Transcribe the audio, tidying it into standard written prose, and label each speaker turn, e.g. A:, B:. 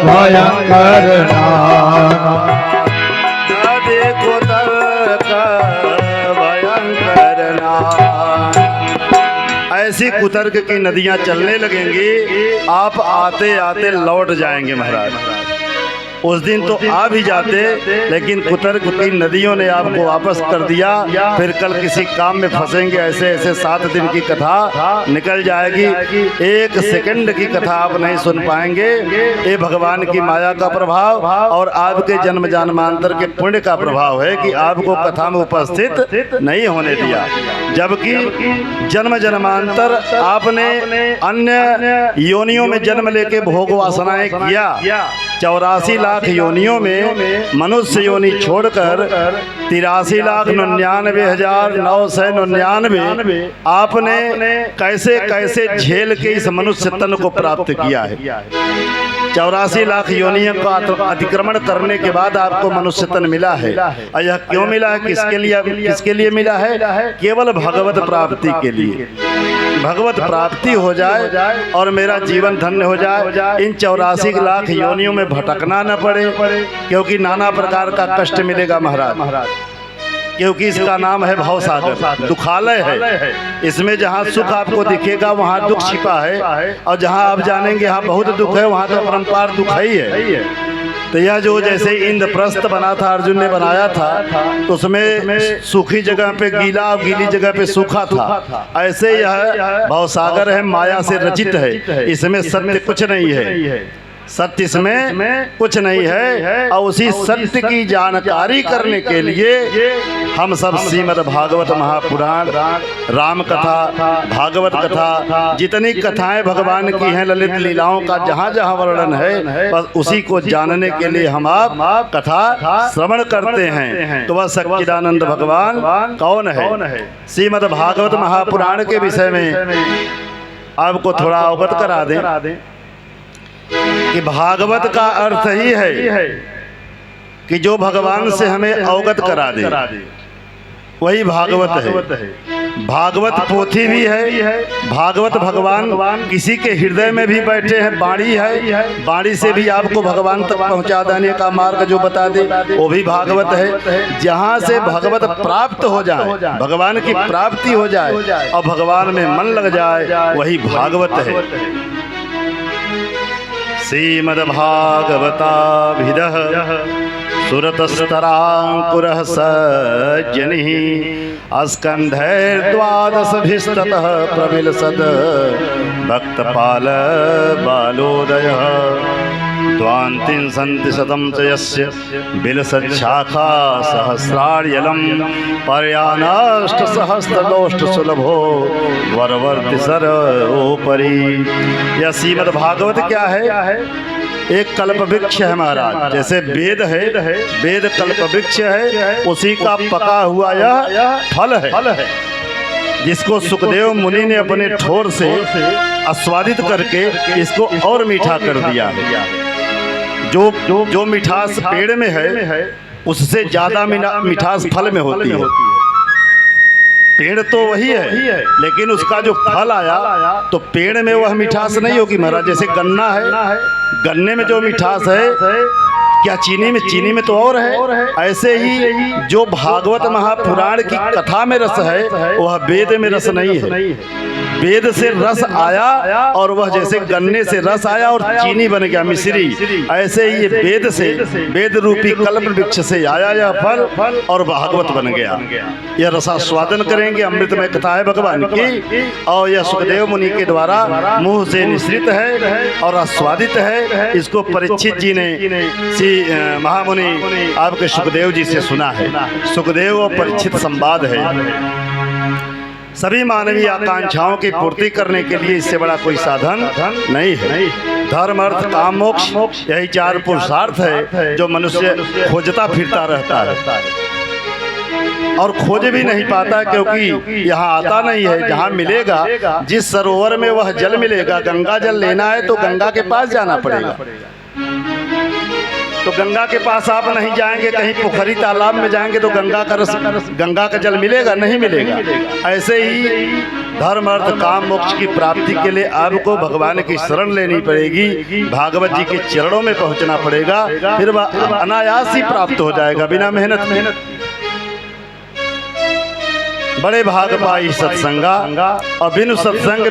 A: भयंकर नाम।
B: नदी कुतर्क भयंकर नाम। ऐसी कुतर्क की नदियां चलने लगेंगी, आप आते आते लौट जाएंगे महाराज। उस दिन तो आ भी जाते, लेकिन कुतर्क की नदियों ने आपको वापस कर दिया। फिर कल किसी काम में फंसेंगे, ऐसे ऐसे 7 दिन की कथा निकल जाएगी। 1 सेकंड की कथा आप नहीं सुन पाएंगे। ये भगवान की माया का प्रभाव और आपके जन्म जन्मांतर के पुण्य का प्रभाव है कि आपको कथा में उपस्थित नहीं होने दिया। जबकि जन्म जन्मांतर आपने अन्य योनियों में जन्म लेके भोग वासनाएं किया। 84 लाख योनियों में मनुष्य योनि छोड़कर 83,99,999 आपने कैसे कैसे झेल के इस मनुष्य तन को प्राप्त किया है। 84 लाख योनियों का अतिक्रमण करने के बाद आपको मनुष्य तन मिला है। और यह क्यों मिला है, किसके लिए मिला है? केवल भगवत प्राप्ति के लिए। भगवत प्राप्ति हो जाए और मेरा जीवन धन्य हो जाए, इन 84 लाख योनियों में भटकना न पड़े, क्योंकि नाना प्रकार का कष्ट मिलेगा महाराज। क्योंकि इसका नाम है भवसागर, दुखालय है। इसमें जहाँ सुख आपको दिखेगा वहाँ दुख छिपा है, और जहाँ आप जानेंगे यहाँ बहुत दुख है, वहाँ तो परंपार दुख ही है। तो यह जो जैसे इंद्रप्रस्थ बना था, अर्जुन ने बनाया था, तो उसमें सूखी जगह पे गीला और गीली जगह पे सूखा था। ऐसे यह भवसागर है, माया से रचित है। इसमें सत्य कुछ नहीं है, सत्य इसमें कुछ नहीं है। और उसी सत्य की जानकारी करने के लिए हम सब श्रीमद् भागवत महापुराण, राम कथा, भागवत कथा, जितनी कथाएं भगवान की हैं, ललित लीलाओं का जहाँ जहाँ वर्णन है, बस उसी को जानने के लिए हम आप कथा श्रवण करते हैं। तो वह सच्चिदानंद भगवान कौन है? श्रीमद् भागवत महापुराण के विषय में आपको थोड़ा अवगत करा दें कि भागवत का अर्थ ही है कि जो भगवान से हमें अवगत करा दे, वही भागवत है। भागवत पोथी भी है, भागवत भगवान किसी के हृदय में भी बैठे हैं, बाणी है, बाणी से भी आपको भगवान तक पहुंचा देने का मार्ग जो बता दे, वो भी भागवत है। जहाँ से भगवत प्राप्त हो जाए, भगवान की प्राप्ति हो जाए और भगवान में मन लग जाए, वही भागवत है। श्रीमद्भागवताभिधः सुरतस्तराङ्कुरः सज्जनिः स्कन्धैर्द्वादशभिस्ततः प्रमिलसद् भक्तपाल बालोदयः द्वान्तिंसन्ति शतं च यस्य बिलसच्छाखा सहस्रार्यलं पर्यानाष्टसहस्रलोष्टसुलभो वरवर्ति सरोपरि। यह श्रीमद् भागवत क्या है? एक कल्प वृक्ष है महाराज। जैसे वेद है, वेद कल्प वृक्ष है, उसी का पका हुआ यह फल है, जिसको सुखदेव मुनि ने अपने ठोर से आस्वादित करके इसको और मीठा कर दिया है। जो मिठास पेड़ में है, उससे ज्यादा मिठास फल में होती है। पेड़ तो वही है, लेकिन उसका जो फल आया तो पेड़ में वह मिठास नहीं होगी महाराज। जैसे गन्ना है, गन्ने में जो मिठास है, क्या चीनी में तो और है। ऐसे ही जो भागवत महापुराण की कथा में रस है, वह वेद में रस नहीं है। वेद से रस आया और वह जैसे गन्ने से रस आया और चीनी बन गया मिश्री, ऐसे ही वेद से, वेद रूपी कल्प वृक्ष से आया यह फल और भागवत बन गया। यह रसास्वादन करेंगे, अमृतमय कथा है भगवान की, और यह सुखदेव मुनि के द्वारा मुंह से निश्रित है और आस्वादित है। इसको परीक्षित जी ने श्री महामुनि आपके सुखदेव जी से सुना है। सुखदेव और परीक्षित संवाद है। सभी मानवीय आकांक्षाओं की पूर्ति करने के लिए इससे बड़ा कोई साधन नहीं है। धर्म, अर्थ, काम, मोक्ष, यही 4 पुरुषार्थ है जो मनुष्य खोजता फिरता रहता है और खोज भी नहीं पाता, क्योंकि यहाँ आता नहीं है। जहाँ मिलेगा, जिस सरोवर में वह जल मिलेगा, गंगा जल लेना है तो गंगा के पास जाना पड़ेगा। तो गंगा के पास आप नहीं जाएंगे, कहीं पोखरी तालाब में जाएंगे तो गंगा का जल मिलेगा? नहीं मिलेगा। ऐसे ही धर्म अर्थ काम मोक्ष की प्राप्ति के लिए आपको भगवान की शरण लेनी पड़ेगी, भागवत जी के चरणों में पहुंचना पड़ेगा, फिर वह अनायास ही प्राप्त हो जाएगा बिना मेहनत। बड़े भाग पाई सत्संगा और बिनु सत्संग